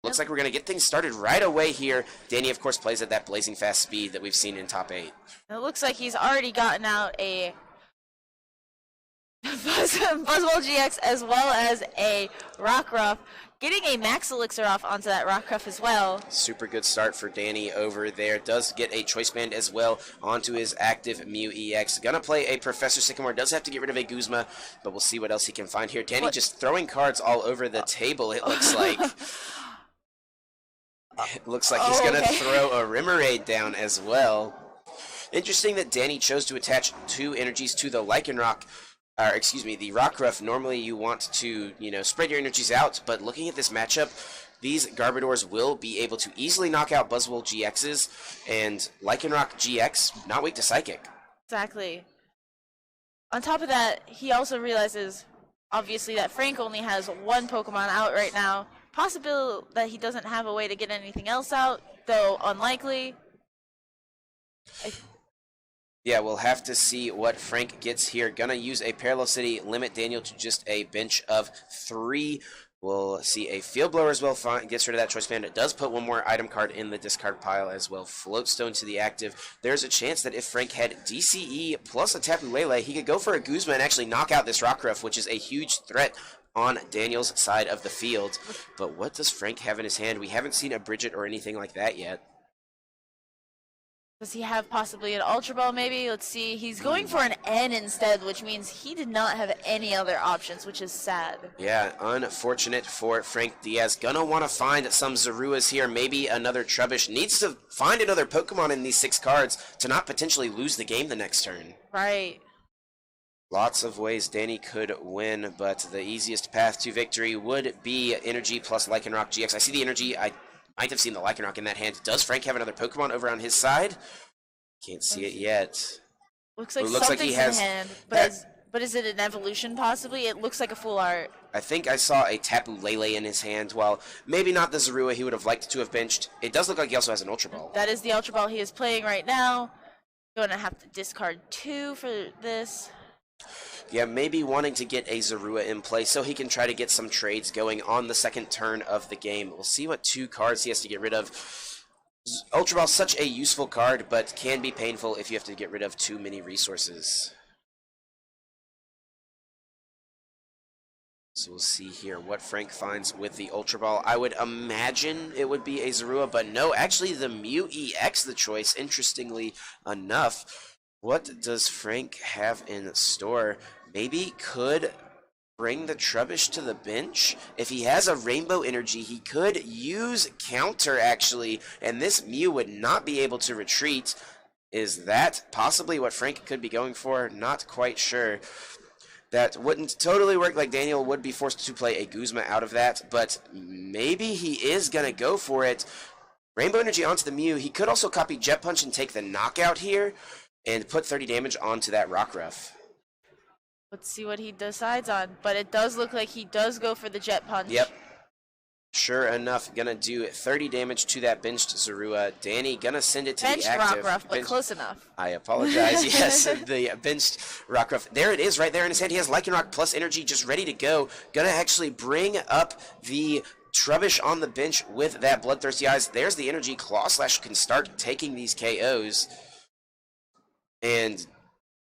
Looks like we're going to get things started right away here. Danny, of course, plays at that blazing fast speed that we've seen in top 8. It looks like he's already gotten out a Buzzwole GX as well as a Rockruff. Getting a Max Elixir off onto that Rockruff as well. Super good start for Danny over there. Does get a Choice Band as well onto his active Mew EX. Gonna play a Professor Sycamore. Does have to get rid of a Guzma, but we'll see what else he can find here. Danny just throwing cards all over the table, it looks like. It looks like he's gonna throw a Remoraid down as well. Interesting that Danny chose to attach 2 energies to the Lycanroc. The Rockruff. Normally you want to, spread your energies out, but looking at this matchup, these Garbodors will be able to easily knock out Buzzwole GXs, and Lycanroc GX, not weak to Psychic. Exactly. On top of that, he also realizes, obviously, that Frank only has 1 Pokemon out right now. Possible that he doesn't have a way to get anything else out, though unlikely. Yeah, we'll have to see what Frank gets here. Gonna use a Parallel City, limit Daniel to just a bench of 3. We'll see a Field Blower as well. Gets rid of that Choice Band. It does put 1 more item card in the discard pile as well. Floatstone to the active. There's a chance that if Frank had DCE plus a Tapu Lele, he could go for a Guzma and actually knock out this Rockruff, which is a huge threat on Daniel's side of the field. But what does Frank have in his hand? We haven't seen a Bridget or anything like that yet. Does he have possibly an Ultra Ball maybe? Let's see. He's going for an N instead, which means he did not have any other options, which is sad. Yeah, unfortunate for Frank Diaz. Gonna want to find some Zaruas here. Maybe another Trubbish. Needs to find another Pokemon in these 6 cards to not potentially lose the game the next turn. Right. Lots of ways Danny could win, but the easiest path to victory would be Energy plus Lycanroc GX. I see the Energy. I might have seen the Lycanroc in that hand. Does Frank have another Pokemon over on his side? Can't see it yet. Looks like he has in hand, but is it an evolution possibly? It looks like a full art. I think I saw a Tapu Lele in his hand. Well, maybe not the Zorua he would have liked to have benched. It does look like he also has an Ultra Ball. That is the Ultra Ball he is playing right now. Going to have to discard 2 for this. Yeah, maybe wanting to get a Zorua in play so he can try to get some trades going on the second turn of the game. We'll see what 2 cards he has to get rid of. Ultra Ball, such a useful card, but can be painful if you have to get rid of too many resources. So we'll see here what Frank finds with the Ultra Ball. I would imagine it would be a Zorua, but no, actually the Mew EX the choice, interestingly enough. What does Frank have in store? Maybe could bring the Trubbish to the bench. If he has a Rainbow Energy, he could use Counter, actually, and this Mew would not be able to retreat. Is that possibly what Frank could be going for? Not quite sure. That wouldn't totally work, like Daniel would be forced to play a Guzma out of that, but maybe he is going to go for it. Rainbow Energy onto the Mew. He could also copy Jet Punch and take the knockout here and put 30 damage onto that Rockruff. Let's see what he decides on, but it does look like he does go for the Jet Punch. Yep. Sure enough, gonna do 30 damage to that benched Zorua. Danny gonna send it to the active. Rockruff, but close enough. I apologize. Yes, the benched Rockruff. There it is, right there in his hand. He has Lycanroc plus energy just ready to go. Gonna actually bring up the Trubbish on the bench with that Bloodthirsty Eyes. There's the energy. Claw Slash can start taking these KOs. And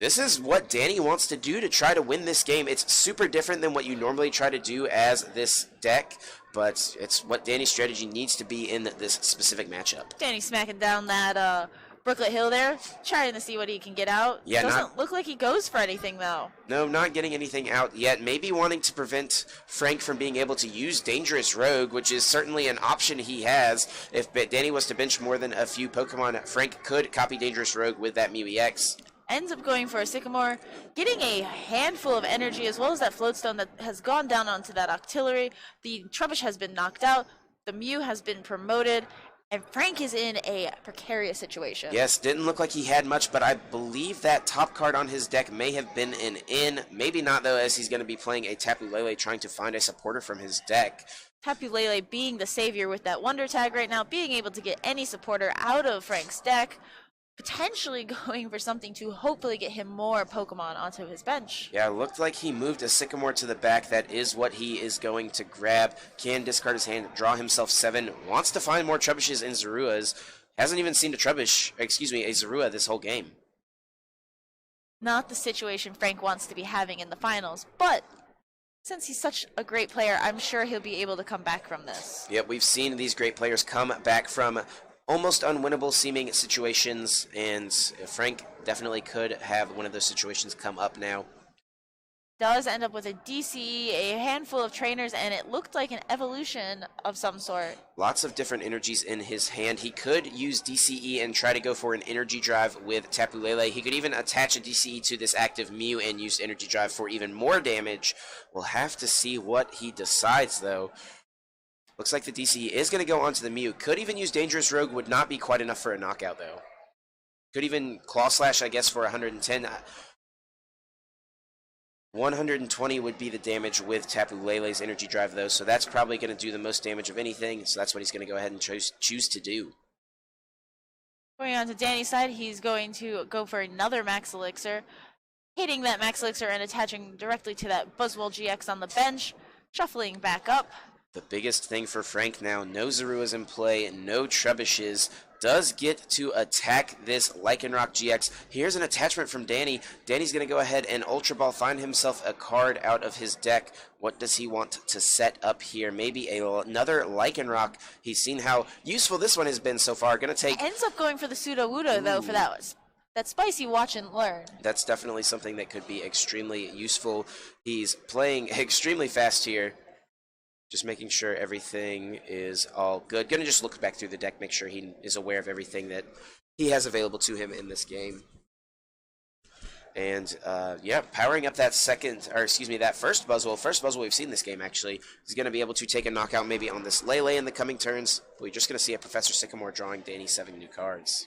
this is what Danny wants to do to try to win this game. It's super different than what you normally try to do as this deck, but it's what Danny's strategy needs to be in this specific matchup. Danny smacking down that Brooklet Hill there, trying to see what he can get out. Yeah, doesn't look like he goes for anything, though. No, not getting anything out yet. Maybe wanting to prevent Frank from being able to use Dangerous Rogue, which is certainly an option he has. If Danny was to bench more than a few Pokemon, Frank could copy Dangerous Rogue with that Mew EX. Ends up going for a Sycamore, getting a handful of energy as well as that Floatstone that has gone down onto that Octillery. The Trubbish has been knocked out, the Mew has been promoted, and Frank is in a precarious situation. Yes, didn't look like he had much, but I believe that top card on his deck may have been an in. Maybe not, though, as he's going to be playing a Tapu Lele trying to find a supporter from his deck. Tapu Lele being the savior with that Wonder Tag right now, being able to get any supporter out of Frank's deck. potentially going for something to hopefully get him more Pokemon onto his bench. Yeah, looked like he moved a Sycamore to the back. That is what he is going to grab. Can discard his hand, draw himself 7. Wants to find more Trebushes and Zaruas. Hasn't even seen a Zorua this whole game. Not the situation Frank wants to be having in the finals, but since he's such a great player, I'm sure he'll be able to come back from this. Yep, we've seen these great players come back from almost unwinnable seeming situations, and Frank definitely could have one of those situations come up now. Does end up with a DCE, a handful of trainers, and it looked like an evolution of some sort. Lots of different energies in his hand. He could use DCE and try to go for an energy drive with Tapu Lele. He could even attach a DCE to this active Mew and use energy drive for even more damage. We'll have to see what he decides, though. Looks like the DCE is going to go onto the Mew. Could even use Dangerous Rogue, would not be quite enough for a knockout, though. Could even Claw Slash, I guess, for 110. 120 would be the damage with Tapu Lele's energy drive, though, so that's probably going to do the most damage of anything, so that's what he's going to go ahead and choose to do. Going on to Danny's side, he's going to go for another Max Elixir, hitting that Max Elixir and attaching directly to that Buzzwole GX on the bench, shuffling back up. The biggest thing for Frank now, no Zaruas in play, no Trebushes, does get to attack this Lycanroc GX. Here's an attachment from Danny. Danny's going to go ahead and Ultra Ball, find himself a card out of his deck. What does he want to set up here? Maybe another Lycanroc. He's seen how useful this one has been so far. Going to take... Ends up going for the Sudowoodo, though, for that spicy watch and learn. That's definitely something that could be extremely useful. He's playing extremely fast here. Just making sure everything is all good. Gonna just look back through the deck, make sure he is aware of everything that he has available to him in this game. And yeah, powering up that that first Buzzwole we've seen this game actually, is gonna be able to take a knockout maybe on this Lele in the coming turns. But we're just gonna see a Professor Sycamore drawing Danny 7 new cards.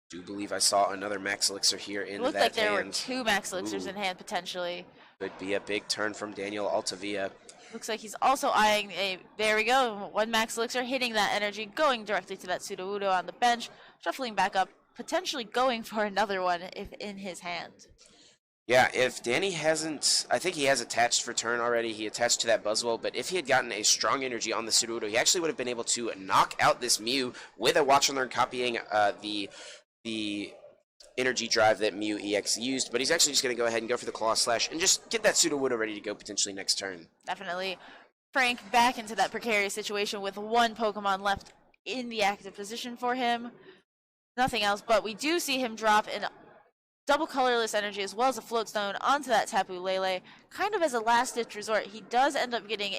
Do believe I saw another Max Elixir here in that hand. It looked like there were 2 Max Elixirs in hand potentially. Could be a big turn from Daniel Altavilla. Looks like he's also eyeing a, there we go, 1 Max Elixir, hitting that energy, going directly to that Sudowoodo on the bench, shuffling back up, potentially going for another one if in his hand. Yeah, if Danny hasn't, I think he has attached for turn already. He attached to that Buzzwole, but if he had gotten a strong energy on the Sudowoodo, he actually would have been able to knock out this Mew with a Watch and Learn, copying the energy drive that Mew EX used, but he's actually just going to go ahead and go for the Claw Slash and just get that Sudowoodo ready to go potentially next turn. Definitely. Frank back into that precarious situation with 1 Pokemon left in the active position for him. Nothing else, but we do see him drop in double colorless energy as well as a Float Stone onto that Tapu Lele, kind of as a last-ditch resort. He does end up getting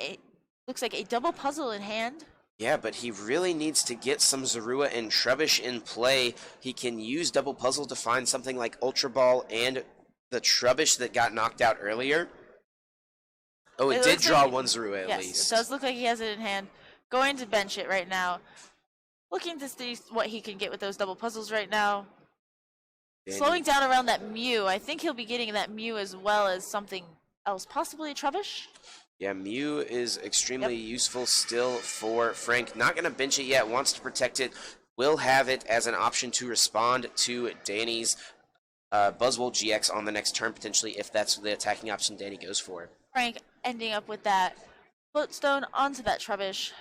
looks like a double puzzle in hand. Yeah, but he really needs to get some Zorua and Trubbish in play. He can use Double Puzzle to find something like Ultra Ball and the Trubbish that got knocked out earlier. Oh, it did draw one Zorua at least. Yes, it does look like he has it in hand. Going to bench it right now. Looking to see what he can get with those double puzzles right now. Slowing down around that Mew. I think he'll be getting that Mew as well as something else, possibly a Trubbish. Yeah, Mew is extremely useful still for Frank. Not going to bench it yet, wants to protect it. Will have it as an option to respond to Danny's Buzzwole GX on the next turn, potentially, if that's the attacking option Danny goes for. Frank ending up with that Float Stone onto that Trubbish.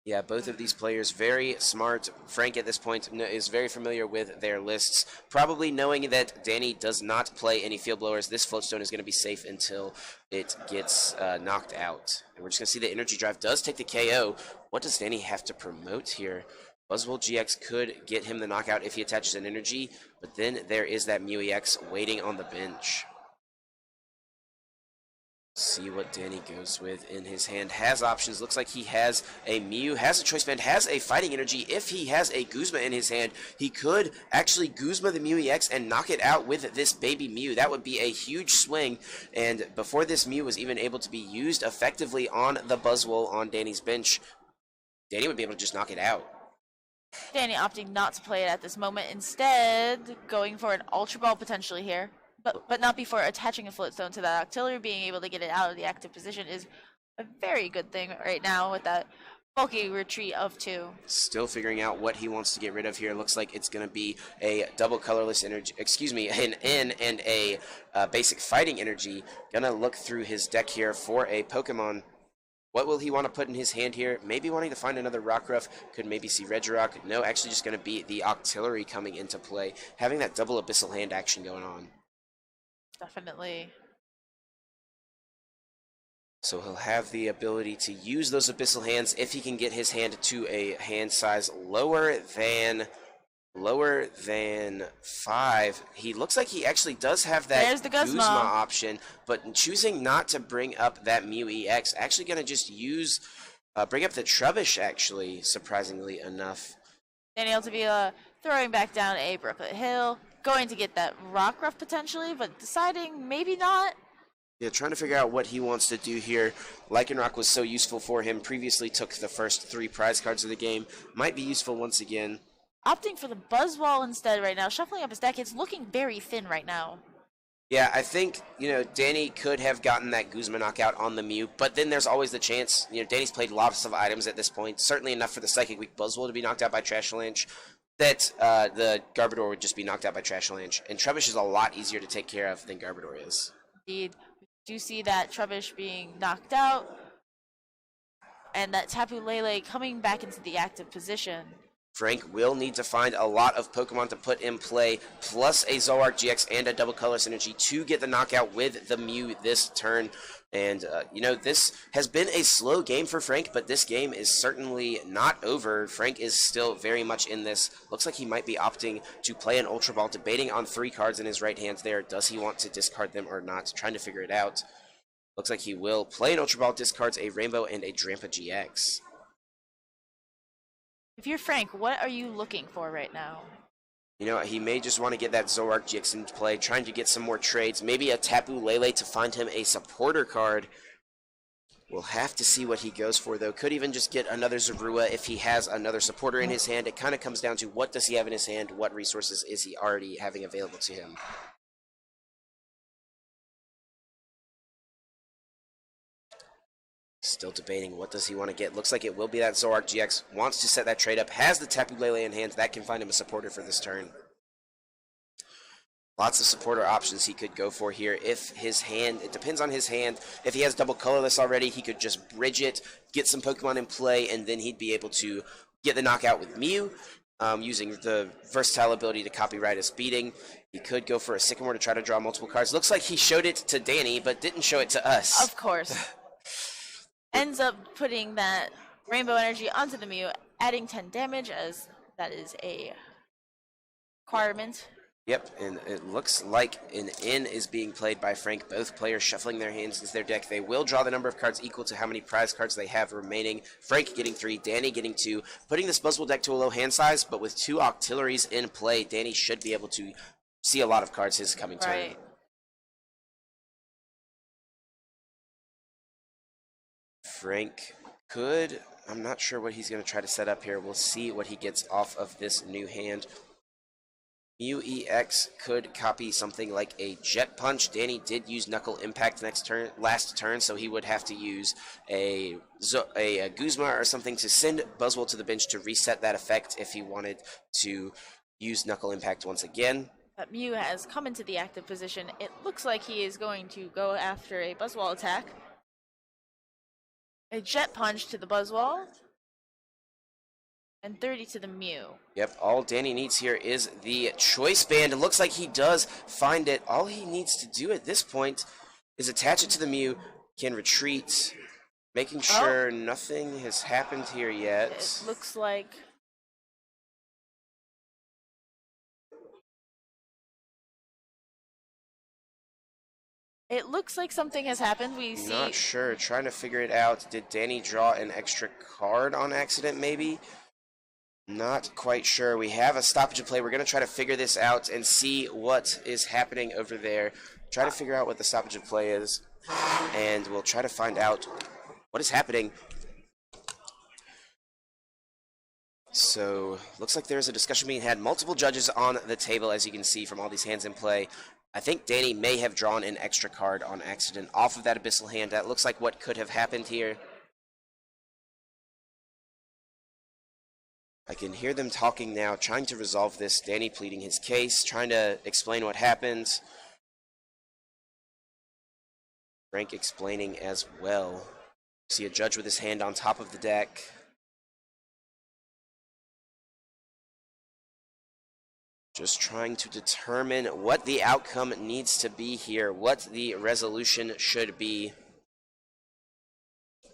Yeah, both of these players very smart. Frank at this point is very familiar with their lists, probably knowing that Danny does not play any Field Blowers. This Floatstone is going to be safe until it gets knocked out. And we're just going to see the Energy Drive does take the KO. What does Danny have to promote here? Buzzwole GX could get him the knockout if he attaches an Energy, but then there is that Mew EX waiting on the bench. See what Danny goes with in his hand. Has options. Looks like he has a Mew, has a Choice Band, has a Fighting Energy. If he has a Guzma in his hand, he could actually Guzma the Mew EX and knock it out with this baby Mew. That would be a huge swing. And before this Mew was even able to be used effectively on the Buzzwole on Danny's bench, Danny would be able to just knock it out. Danny opting not to play it at this moment. Instead, going for an Ultra Ball potentially here. But not before attaching a Float Stone to that Octillery. Being able to get it out of the active position is a very good thing right now with that Bulky retreat of 2. Still figuring out what he wants to get rid of here. Looks like it's going to be a double colorless energy, excuse me, an N and a basic fighting energy. Gonna look through his deck here for a Pokemon. What will he want to put in his hand here? Maybe wanting to find another Rockruff. Could maybe see Regirock. No, actually just going to be the Octillery coming into play. Having that double Abyssal Hand action going on. Definitely. So he'll have the ability to use those Abyssal Hands if he can get his hand to a hand size lower than 5. He looks like he actually does have that There's the Guzma option, but choosing not to bring up that Mew EX, actually going to just use, bring up the Trubbish, actually, surprisingly enough. Danny Altavilla throwing back down a Brooklet Hill, going to get that Rockruff potentially, but deciding maybe not. Yeah, trying to figure out what he wants to do here. Lycanroc was so useful for him, previously took the first 3 prize cards of the game. Might be useful once again. Opting for the Buzzwole instead right now, shuffling up his deck. It's looking very thin right now. Yeah, I think, Danny could have gotten that Guzma knockout on the Mew, but then there's always the chance, Danny's played lots of items at this point, certainly enough for the Psychic Weak Buzzwole to be knocked out by Trashalanche, that the Garbodor would just be knocked out by Trashalanche, and Trubbish is a lot easier to take care of than Garbodor is. Indeed. We do see that Trubbish being knocked out, and that Tapu Lele coming back into the active position. Frank will need to find a lot of Pokemon to put in play, plus a Zoroark GX and a double color synergy to get the knockout with the Mew this turn. And, this has been a slow game for Frank, but this game is certainly not over. Frank is still very much in this. Looks like he might be opting to play an Ultra Ball, debating on 3 cards in his right hand there. Does he want to discard them or not? Trying to figure it out. Looks like he will play an Ultra Ball, discards a Rainbow and a Drampa GX. If you're Frank, what are you looking for right now? He may just want to get that Zoroark GX into play, trying to get some more trades. Maybe a Tapu Lele to find him a supporter card. We'll have to see what he goes for, though. Could even just get another Zorua if he has another supporter in his hand. It kind of comes down to what does he have in his hand, what resources is he already having available to him. Still debating what does he want to get. Looks like it will be that Zoroark GX. Wants to set that trade up. Has the Tapu Lele in hand. That can find him a supporter for this turn. Lots of supporter options he could go for here. If his hand, it depends on his hand. If he has double colorless already, he could just bridge it, get some Pokemon in play, and then he'd be able to get the knockout with Mew, using the versatile ability to copyright his beating. He could go for a Sycamore to try to draw multiple cards. Looks like he showed it to Danny, but didn't show it to us. Of course. Ends up putting that Rainbow Energy onto the Mew, adding 10 damage, as that is a requirement. Yep, and it looks like an N is being played by Frank. Both players shuffling their hands into their deck. They will draw the number of cards equal to how many prize cards they have remaining. Frank getting 3, Danny getting 2. Putting this Buzzwole deck to a low hand size, but with 2 Octilleries in play, Danny should be able to see a lot of cards his coming turn. Frank could, I'm not sure what he's going to try to set up here. We'll see what he gets off of this new hand. Mew EX could copy something like a Jet Punch. Danny did use Knuckle Impact last turn, so he would have to use a Guzma or something to send Buzzwole to the bench to reset that effect if he wanted to use Knuckle Impact once again. But Mew has come into the active position. It looks like he is going to go after a Buzzwole attack. A Jet Punch to the Buzzwole. And 30 to the Mew. Yep, all Danny needs here is the Choice Band. It looks like he does find it. All he needs to do at this point is attach it to the Mew, can retreat, making sure nothing has happened here yet. It looks like... It looks like something has happened. We see... Not sure. Trying to figure it out. Did Danny draw an extra card on accident, maybe? Not quite sure. We have a stoppage of play. We're going to try to figure this out and see what is happening over there. Try to figure out what the stoppage of play is. And we'll try to find out what is happening. So, looks like there's a discussion being had. Multiple judges on the table, as you can see from all these hands in play. I think Danny may have drawn an extra card on accident off of that Abyssal hand. That looks like what could have happened here. I can hear them talking now, trying to resolve this. Danny pleading his case, trying to explain what happened. Frank explaining as well. See a judge with his hand on top of the deck. Just trying to determine what the outcome needs to be here, what the resolution should be.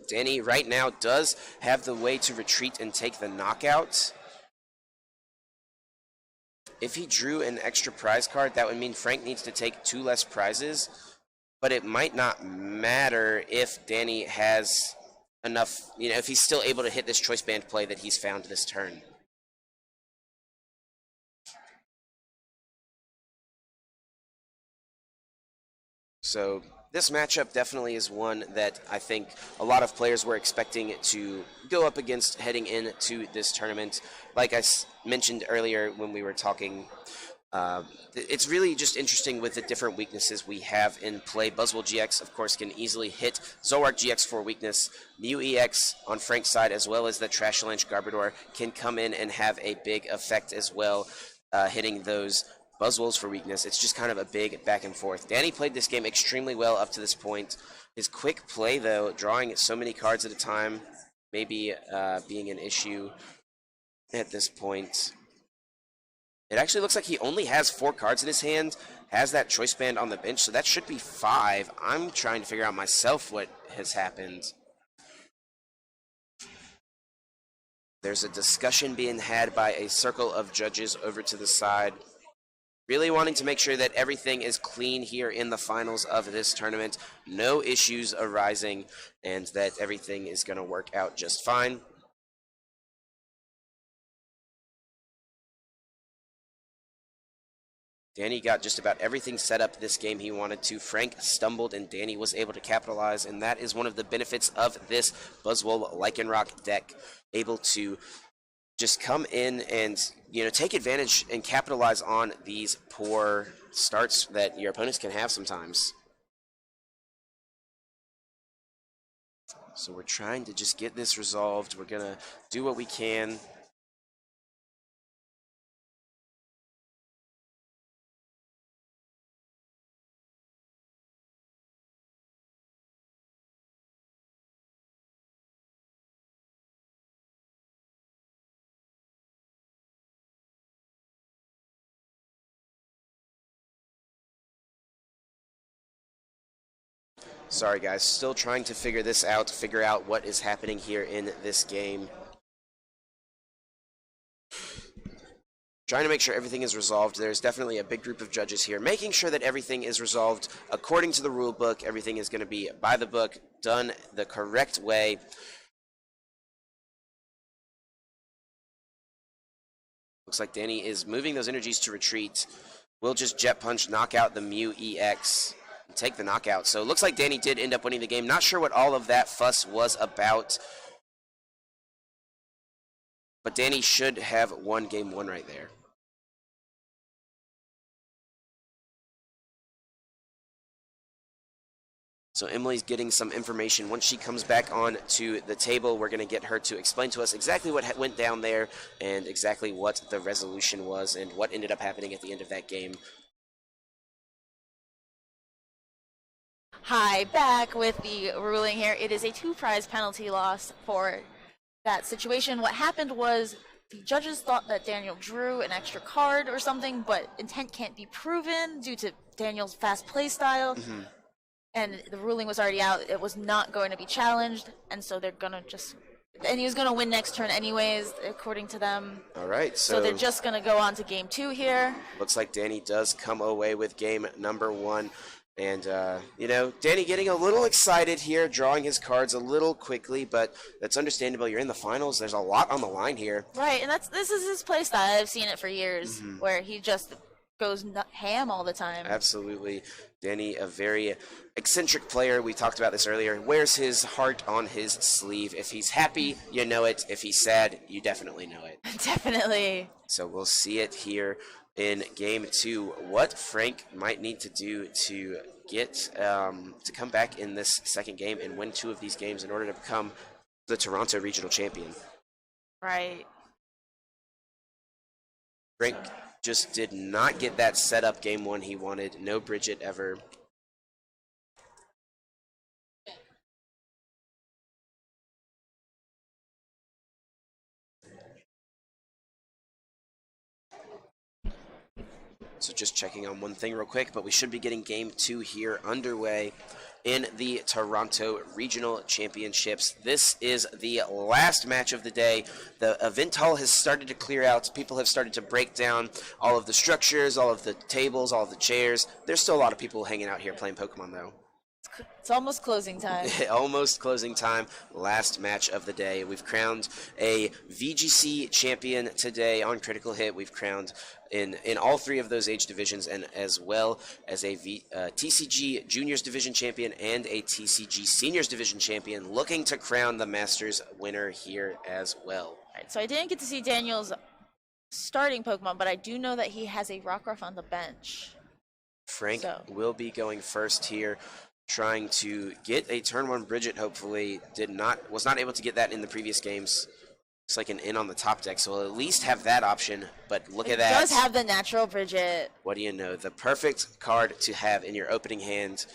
Danny right now does have the way to retreat and take the knockout. If he drew an extra prize card, that would mean Frank needs to take 2 less prizes, but it might not matter if Danny has enough, if he's still able to hit this choice band play that he's found this turn. So this matchup definitely is one that I think a lot of players were expecting to go up against heading into this tournament. Like I mentioned earlier when we were talking, it's really just interesting with the different weaknesses we have in play. Buzzwole GX, of course, can easily hit Zolwark GX for weakness. Mew EX on Frank's side, as well as the Trashalanche Garbodor, can come in and have a big effect as well, hitting those Buzzwoles for weakness. It's just kind of a big back and forth. Danny played this game extremely well up to this point. His quick play, though, drawing so many cards at a time, maybe being an issue at this point. It actually looks like he only has 4 cards in his hand, has that choice band on the bench, so that should be 5. I'm trying to figure out myself what has happened. There's a discussion being had by a circle of judges over to the side, really wanting to make sure that everything is clean here in the finals of this tournament, no issues arising, and that everything is going to work out just fine. Danny got just about everything set up this game he wanted to. Frank stumbled, and Danny was able to capitalize, and that is one of the benefits of this Buzzwole Lycanroc deck, able to just come in and, take advantage and capitalize on these poor starts that your opponents can have sometimes. So we're trying to just get this resolved. We're going to do what we can. Sorry guys, still trying to figure this out, figure out what is happening here in this game. Trying to make sure everything is resolved. There's definitely a big group of judges here, making sure that everything is resolved according to the rule book. Everything is going to be by the book, done the correct way. Looks like Danny is moving those energies to retreat. We'll just Jet Punch, knock out the Mew EX. Take the knockout. So it looks like Danny did end up winning the game. Not sure what all of that fuss was about, but Danny should have won game 1 right there. So Emily's getting some information. Once she comes back on to the table, we're going to get her to explain to us exactly what went down there and exactly what the resolution was and what ended up happening at the end of that game. Hi, back with the ruling here. It is a 2-prize penalty loss for that situation. What happened was the judges thought that Daniel drew an extra card or something, but intent can't be proven due to Daniel's fast play style. Mm-hmm. And the ruling was already out. It was not going to be challenged, and so they're going to just... And he was going to win next turn anyways, according to them. All right, so they're just going to go on to game 2 here. Looks like Danny does come away with game number 1. And, Danny getting a little excited here, drawing his cards a little quickly, but that's understandable. You're in the finals. There's a lot on the line here. Right, and this is his play style. I've seen it for years, where he just goes ham all the time. Absolutely. Danny, a very eccentric player. We talked about this earlier. Wears his heart on his sleeve. If he's happy, you know it. If he's sad, you definitely know it. Definitely. So we'll see it here in game 2, what Frank might need to do to get to come back in this second game and win 2 of these games in order to become the Toronto regional champion. Right. Frank just did not get that setup game one he wanted. No Bridget ever. So just checking on one thing real quick, but we should be getting game 2 here underway in the Toronto Regional Championships. This is the last match of the day. The event hall has started to clear out. People have started to break down all of the structures, all of the tables, all of the chairs. There's still a lot of people hanging out here playing Pokemon, though. It's almost closing time. Almost closing time. Last match of the day. We've crowned a VGC champion today on Critical Hit. We've crowned in all 3 of those age divisions, and as well as a TCG Juniors Division champion and a TCG Seniors Division champion, looking to crown the Masters winner here as well. All right, so I didn't get to see Daniel's starting Pokemon, but I do know that he has a Rockruff on the bench. Frank will be going first here, trying to get a turn 1 Bridget. Hopefully was not able to get that in the previous games. Looks like an in on the top deck, so we'll at least have that option. But look at that. It does have the natural Bridget. What do you know? The perfect card to have in your opening hand.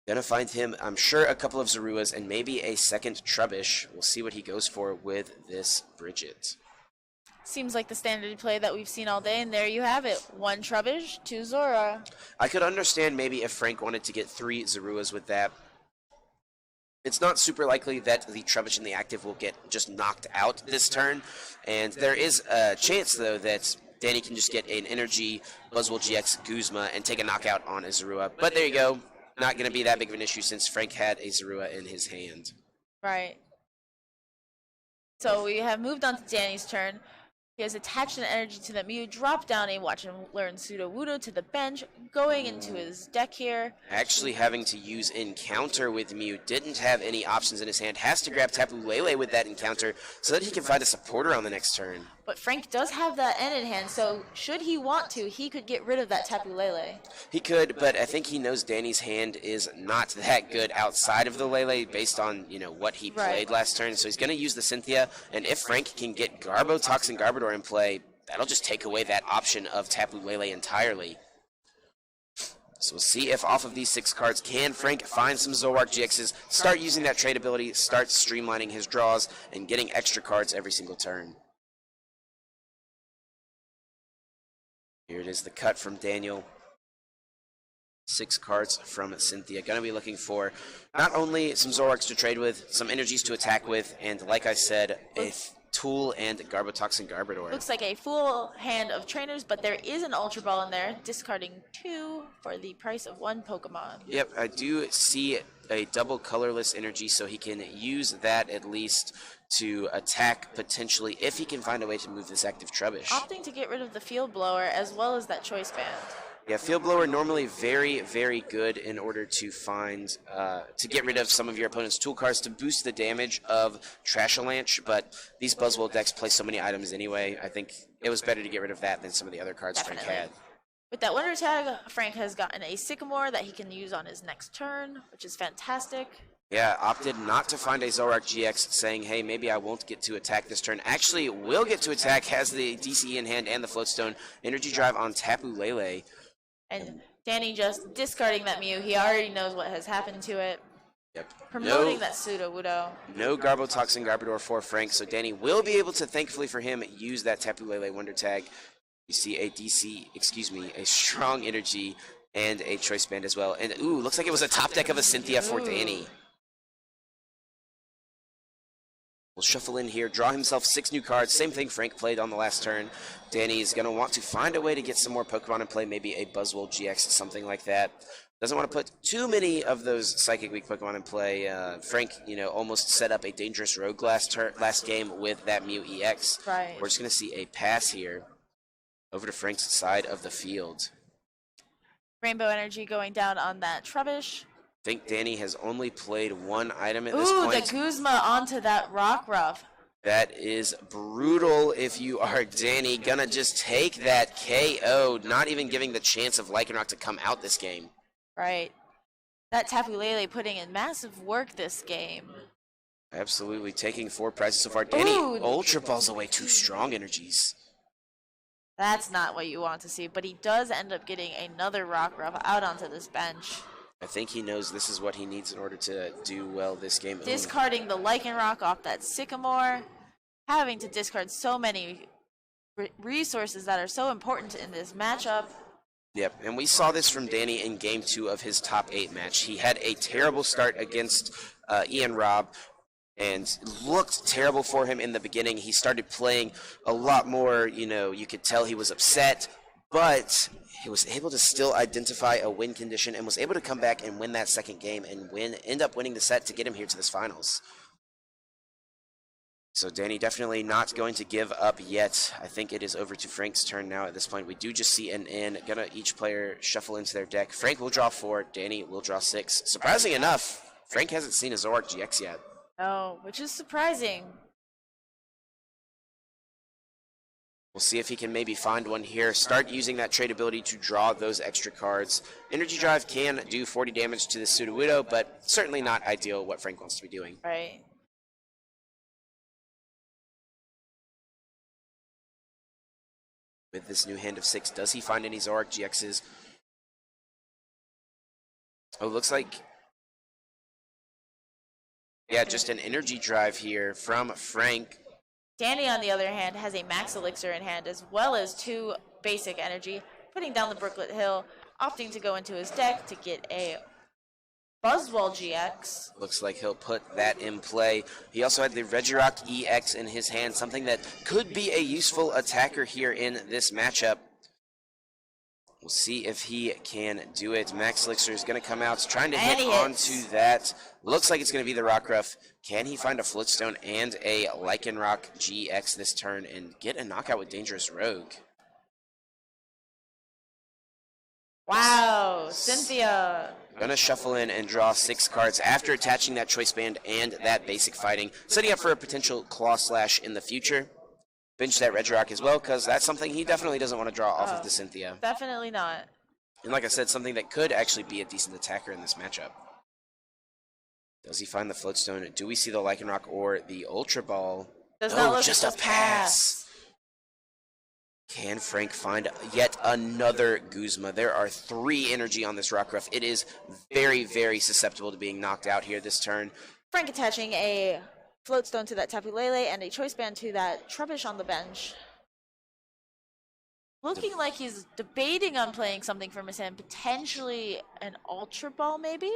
Gonna find him, I'm sure, a couple of Zaruas and maybe a second Trubbish. We'll see what he goes for with this Bridget. Seems like the standard play that we've seen all day, and there you have it. 1 Trubbish, 2 Zora. I could understand maybe if Frank wanted to get 3 Zaruas with that. It's not super likely that the Trubbish and the active will get just knocked out this turn, and there is a chance, though, that Danny can just get an Energy, Buzzwole GX, Guzma, and take a knockout on a Zorua. But there you go. Not going to be that big of an issue since Frank had a Zorua in his hand. Right. So we have moved on to Danny's turn. He has attached an energy to the Mew, dropped down a Watch and Learn Sudowoodo to the bench, going into his deck here. Actually having to use Encounter with Mew, didn't have any options in his hand, has to grab Tapu Lele with that Encounter so that he can find a supporter on the next turn. But Frank does have that N in hand, so should he want to, he could get rid of that Tapu Lele. He could, but I think he knows Danny's hand is not that good outside of the Lele based on, what he played last turn. So he's going to use the Cynthia, and if Frank can get Garbotox and Garbodor in play, that'll just take away that option of Tapu Lele entirely. So we'll see if off of these 6 cards, can Frank find some Zoroark GXs, start using that trade ability, start streamlining his draws, and getting extra cards every single turn. Here it is, the cut from Daniel. 6 cards from Cynthia. Going to be looking for not only some Zoroarks to trade with, some energies to attack with, and like I said, a Tool and Garbotox and Garbodor. Looks like a full hand of trainers, but there is an Ultra Ball in there, discarding 2 for the price of 1 Pokemon. Yep, I do see a double colorless energy, so he can use that at least to attack potentially if he can find a way to move this active Trubbish. Opting to get rid of the Field Blower as well as that Choice Band. Yeah, Field Blower normally very, very good in order to find, to get rid of some of your opponent's tool cards to boost the damage of Trashalanche, but these Buzzwole decks play so many items anyway, I think it was better to get rid of that than some of the other cards Frank had. With that Wonder Tag, Frank has gotten a Sycamore that he can use on his next turn, which is fantastic. Yeah, opted not to find a Zoroark GX, saying, hey, maybe I won't get to attack this turn. Actually, will get to attack, has the DCE in hand and the Floatstone. Energy Drive on Tapu Lele. And Danny just discarding that Mew. He already knows what has happened to it. Yep. Promoting that Sudowoodo. No Garbotox and Garbodor for Frank, so Danny will be able to, thankfully for him, use that Tapu Lele Wonder Tag. You see a strong energy and a Choice Band as well. And, ooh, looks like it was a top deck of a Cynthia for Danny. Will shuffle in here, draw himself 6 new cards. Same thing Frank played on the last turn. Danny is going to want to find a way to get some more Pokemon in play, maybe a Buzzwole GX, something like that. Doesn't want to put too many of those Psychic Weak Pokemon in play. Frank, almost set up a dangerous rogue last game with that Mew EX. Right. We're just going to see a pass here over to Frank's side of the field. Rainbow Energy going down on that Trubbish. I think Danny has only played 1 item at this point. Ooh, the Guzma onto that Rockruff. That is brutal if you are Danny. Gonna just take that KO, not even giving the chance of Lycanroc to come out this game. Right. That Tapu Lele putting in massive work this game. Absolutely, taking 4 prizes so far. Danny Ultra Balls away 2 strong energies. That's not what you want to see, but he does end up getting another Rockruff out onto this bench. I think he knows this is what he needs in order to do well this game. Discarding the Lycanroc off that Sycamore, having to discard so many resources that are so important in this matchup. Yep, and we saw this from Danny in Game 2 of his top 8 match. He had a terrible start against Ian Robb, and looked terrible for him in the beginning. He started playing a lot more, you could tell he was upset, but he was able to still identify a win condition and was able to come back and win that second game and end up winning the set to get him here to this finals. So Danny definitely not going to give up yet. I think it is over to Frank's turn now at this point. We do just see an in. Gonna each player shuffle into their deck. Frank will draw 4. Danny will draw 6. Surprising enough, Frank hasn't seen a Zoroark GX yet. Oh, which is surprising. We'll see if he can maybe find one here. Start using that trade ability to draw those extra cards. Energy Drive can do 40 damage to the Sudowoodo, but certainly not ideal what Frank wants to be doing. Right. With this new hand of 6, does he find any Zoroark GXs? Oh, looks like... yeah, just an Energy Drive here from Frank. Danny, on the other hand, has a Max Elixir in hand as well as 2 basic energy, putting down the Brooklet Hill, opting to go into his deck to get a Buzzwole GX. Looks like he'll put that in play. He also had the Regirock EX in his hand, something that could be a useful attacker here in this matchup. We'll see if he can do it. Max Elixir is going to come out, trying to hit onto that. Looks like it's going to be the Rockruff. Can he find a Floatstone and a Lycanroc GX this turn and get a knockout with Dangerous Rogue? Wow, Cynthia. Gonna shuffle in and draw 6 cards after attaching that Choice Band and that basic fighting, setting up for a potential Claw Slash in the future. Bench that Regirock as well, because that's something he definitely doesn't want to draw off of the Cynthia. Definitely not. And like I said, something that could actually be a decent attacker in this matchup. Does he find the Floatstone? Do we see the Lycanroc or the Ultra Ball? Does not look just a pass. Can Frank find yet another Guzma? There are 3 energy on this Rockruff. It is very, very susceptible to being knocked out here this turn. Frank attaching a Floatstone to that Tapu Lele and a Choice Band to that Trubbish on the bench. Looking like he's debating on playing something from his hand, potentially an Ultra Ball maybe?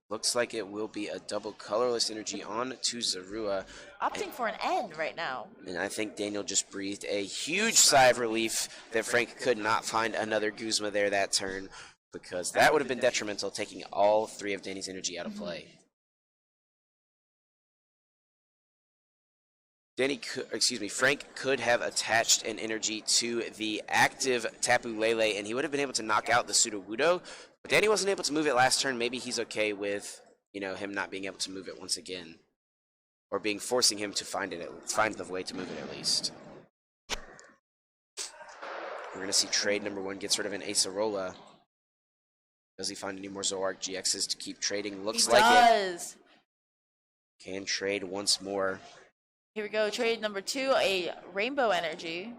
Looks like it will be a double colorless energy on to Zorua. Opting for an N right now. And I think Daniel just breathed a huge sigh of relief that Frank could not find another Guzma there that turn, because that would have been detrimental, taking all 3 of Danny's energy out of play. Frank could have attached an energy to the active Tapu Lele, and he would have been able to knock out the Sudowoodo. But Danny wasn't able to move it last turn. Maybe he's okay with, him not being able to move it once again, or forcing him to find the way to move it at least. We're gonna see trade number 1 gets rid of an Acerola. Does he find any more Zoroark GXs to keep trading? Looks like it. Can trade once more. Here we go, trade number 2, a Rainbow Energy.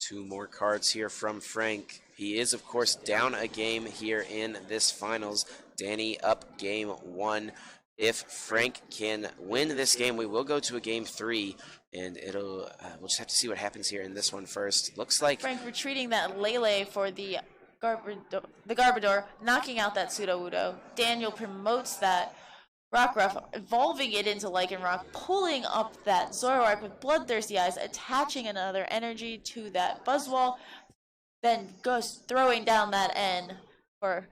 2 more cards here from Frank. He is, of course, down a game here in this finals. Danny up game 1. If Frank can win this game, we will go to a game 3, and we'll just have to see what happens here in this one first. Looks like Frank retreating that Lele for the Garbodor, knocking out that Sudowoodo. Daniel promotes that Rockruff, evolving it into Lycanroc, pulling up that Zoroark with Bloodthirsty Eyes, attaching another energy to that Buzzwole, then goes throwing down that N for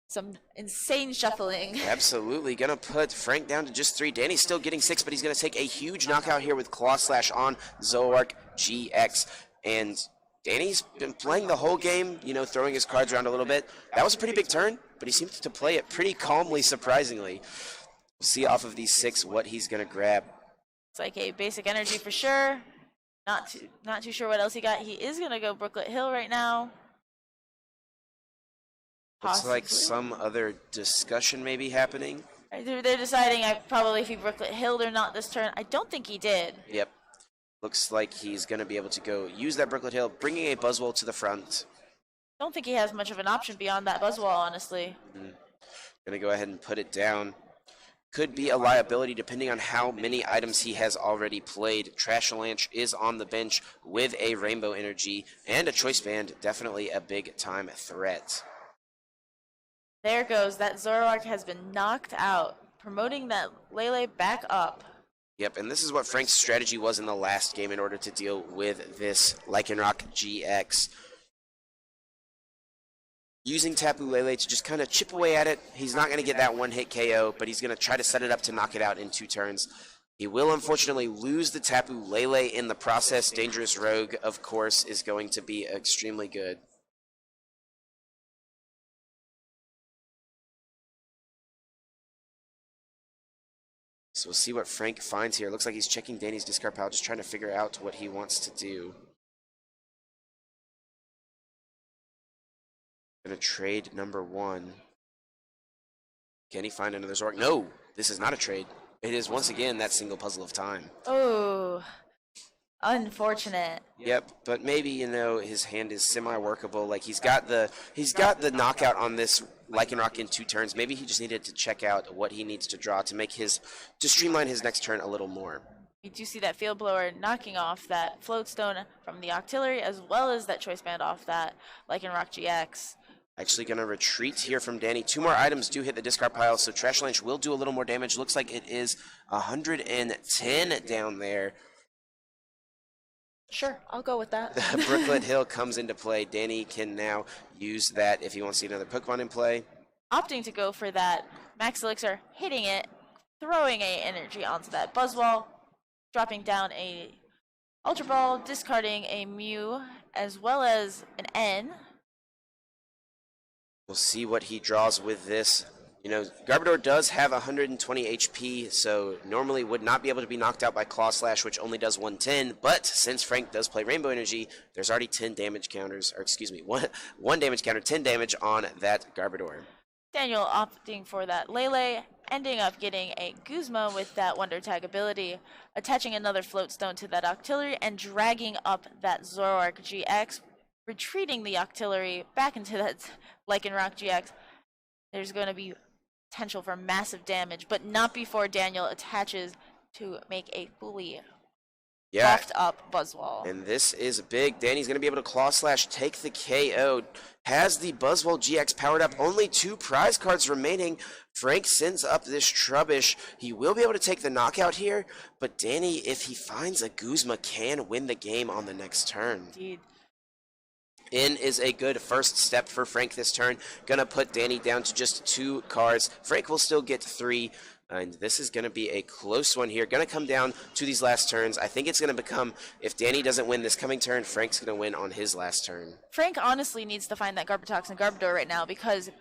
some insane shuffling. Absolutely. Gonna put Frank down to just 3. Danny's still getting 6, but he's gonna take a huge knockout here with Claw Slash on Zoroark GX. And Danny's been playing the whole game, throwing his cards around a little bit. That was a pretty big turn, but he seemed to play it pretty calmly, surprisingly. We'll see off of these 6 what he's gonna grab. It's like a basic energy for sure. Not too sure what else he got. He is gonna go Brooklet Hill right now. Looks like some other discussion may be happening. They're deciding probably if he Brooklet Hilled or not this turn. I don't think he did. Yep. Looks like he's going to be able to go use that Brooklet Hill, bringing a Buzzwole to the front. Don't think he has much of an option beyond that Buzzwole, honestly. Going to go ahead and put it down. Could be a liability depending on how many items he has already played. Trashalanche is on the bench with a Rainbow Energy and a Choice Band. Definitely a big-time threat. There goes. That Zoroark has been knocked out, promoting that Lele back up. Yep, and this is what Frank's strategy was in the last game in order to deal with this Lycanroc GX. Using Tapu Lele to just kind of chip away at it. He's not going to get that one-hit KO, but he's going to try to set it up to knock it out in 2 turns. He will unfortunately lose the Tapu Lele in the process. Dangerous Rogue, of course, is going to be extremely good. So we'll see what Frank finds here. Looks like he's checking Danny's discard pile, just trying to figure out what he wants to do. Gonna trade number 1. Can he find another Zoroark? No, this is not a trade. It is once again that single puzzle of time. Oh, unfortunate. Yep, but maybe, you know, his hand is semi-workable. Like he's got the knockout on this Lycanroc in 2 turns. Maybe he just needed to check out what he needs to draw to streamline his next turn a little more. We do see that Field Blower knocking off that Floatstone from the Octillery, as well as that Choice Band off that Lycanroc GX. Actually going to retreat here from Danny. 2 more items do hit the discard pile, so Trashalanche will do a little more damage. Looks like it is 110 down there. Sure, I'll go with that. Brooklet Hill comes into play. Danny can now use that if he wants to see another Pokemon in play. Opting to go for that Max Elixir, hitting it, throwing a energy onto that Buzzwole, dropping down a Ultra Ball, discarding a Mew, as well as an N. We'll see what he draws with this. You know, Garbodor does have 120 HP, so normally would not be able to be knocked out by Claw Slash, which only does 110. But since Frank does play Rainbow Energy, there's already 10 damage counters, or excuse me, one damage counter, 10 damage on that Garbodor. Daniel opting for that Lele, ending up getting a Guzma with that Wonder Tag ability, attaching another Floatstone to that Octillery, and dragging up that Zoroark GX, retreating the Octillery back into that Lycanroc GX. There's going to be potential for massive damage, but not before Daniel attaches to make a fully buffed up Buzzwole. And this is big. Danny's going to be able to Claw Slash, take the KO. Has the Buzzwole GX powered up. Only 2 prize cards remaining. Frank sends up this Trubbish. He will be able to take the knockout here, but Danny, if he finds a Guzma, can win the game on the next turn. Indeed. In is a good first step for Frank this turn. Gonna put Danny down to just 2 cards. Frank will still get 3. And this is going to be a close one here. Going to come down to these last turns. I think it's going to become, if Danny doesn't win this coming turn, Frank's going to win on his last turn. Frank honestly needs to find that Garbotox and Garbodor right now, because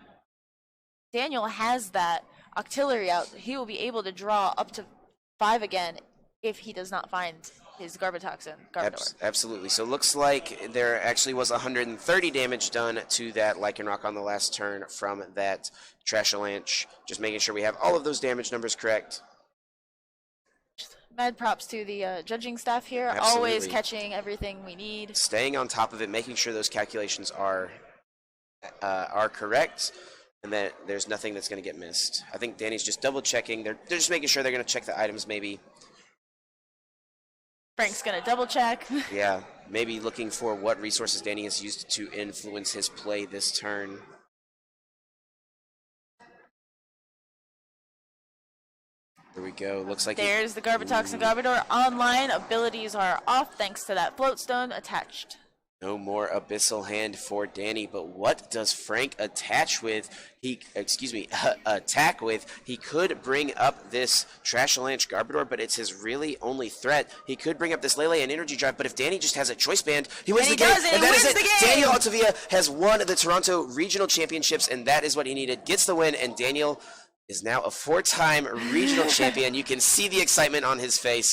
Daniel has that Octillery out. He will be able to draw up to 5 again if he does not find his Garbotoxin, Garbodor. Absolutely. So it looks like there actually was 130 damage done to that Lycanroc on the last turn from that Trashalanche. Just making sure we have all of those damage numbers correct. Mad props to the judging staff here. Absolutely. Always catching everything we need. Staying on top of it, making sure those calculations are correct, and that there's nothing that's going to get missed. I think Danny's just double checking. They're just making sure they're going to check the items maybe. Frank's going to double check. Yeah, maybe looking for what resources Danny has used to influence his play this turn. There we go. Looks like there's the Garbotox and Garbodor. Online abilities are off thanks to that Floatstone attached. No more Abyssal Hand for Danny, but what does Frank attack with? He could bring up this Trashalanche Garbodor, but it's his really only threat. He could bring up this Lele and Energy Drive, but if Danny just has a Choice Band, he wins the game. And that is it. Daniel Altavilla has won the Toronto Regional Championships, and that is what he needed. Gets the win, and Daniel is now a 4-time regional champion. You can see the excitement on his face.